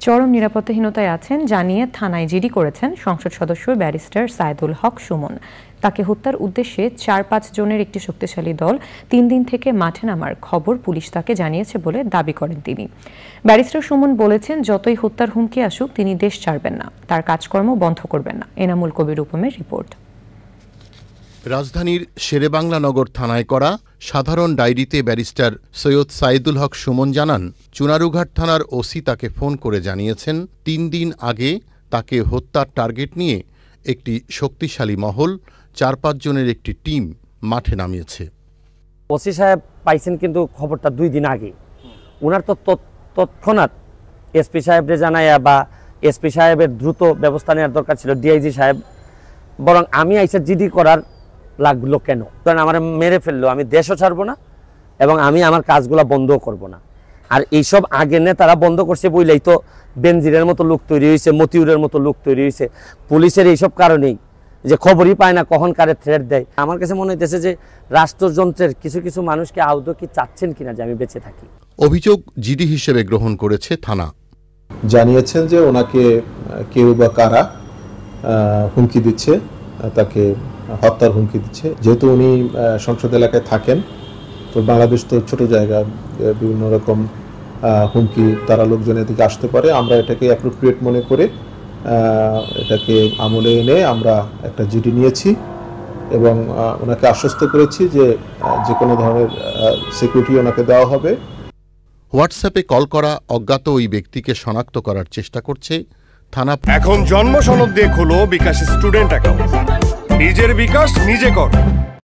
চরম নিরাপত্তাহীনতায় আছেন জানিয়ে থানায় জিডি করেছেন সংসদ সদস্য ব্যারিস্টার সাইদুল হক সুমন। তাকে হত্যার উদ্দেশ্যে ৪-৫ জনের একটি শক্তিশালী দল ৩ দিন থেকে মাঠে নামার খবর পুলিশ তাকে জানিয়েছে বলে দাবি করেন তিনি। ব্যারিস্টার সুমন বলেছেন, যতই হত্যার হুমকি আসুক তিনি দেশ ছাড়বেন না, তার কাজকর্ম বন্ধ করবেন না। এনামুল কবির উপমের রিপোর্ট। রাজধানীর শেরেবাংলা নগর থানায় করা সাধারণ ডায়েরিতে ব্যারিস্টার সৈয়দ সাইদুল হক সুমন জানান, চুনারুঘাট থানার ওসি তাকে ফোন করে জানিয়েছেন ৩ দিন আগে তাকে হত্যার টার্গেট নিয়ে একটি শক্তিশালী মহল ৪-৫ জনের একটি টিম মাঠে নামিয়েছে। ওসি সাহেব পাইছেন কিন্তু খবরটা 2 দিন আগে। ওনার তো তৎক্ষণাৎ এসপি সাহেবরে জানাইয়া বা এসপি সাহেবের দ্রুত ব্যবস্থা নেওয়ার দরকার ছিল, ডিআইজি সাহেব। বরং আমি আইসা জিডি করার লাগলো কেন? কারণ আমার মেরে ফেললো, আমি দেশও ছাড়বো না এবং আমি আমার কাজগুলো বন্ধও করব না। আর এইসব আগে নেতারা বন্ধ করছে বইলেই তো বেনজিরের মতো লোক তৈরি হয়েছে, মতিউরের মতো লোক তৈরি হয়েছে। পুলিশের এইসব কারণেই যে খবরই পায় না কখন কারে থ্রেট দেয়। আমার কাছে মনে হইতেছে যে রাষ্ট্রযন্ত্রের কিছু কিছু মানুষকে আদৌ কি চাচ্ছেন কিনা যে আমি বেঁচে থাকি। অভিযোগ জিডি হিসেবে গ্রহণ করেছে থানা। জানিয়েছেন যে ওনাকে কেউ বা কারা হুমকি দিচ্ছে, তাকে হত্যার হুমকি দিচ্ছে। যেহেতু উনি সংসদ এলাকায় থাকেন, তো বাংলাদেশ তো ছোট জায়গা, বিভিন্ন রকম হুমকি তারা লোকজনের দিকে আসতে পারে। আমরা এটাকে অ্যাপ্রোপ্রিয়েট মনে করে এটাকে আমলে এনে আমরা একটা জিডি নিয়েছি এবং ওনাকে আশ্বস্ত করেছি যে যে কোনো ধরনের সিকিউরিটি ওনাকে দেওয়া হবে। হোয়াটসঅ্যাপে কল করা অজ্ঞাত ওই ব্যক্তিকে শনাক্ত করার চেষ্টা করছে থানা। এখন জন্ম সনদ দিয়ে খোলো বিকাশ স্টুডেন্ট অ্যাকাউন্ট। নিজের বিকাশ নিজে কর।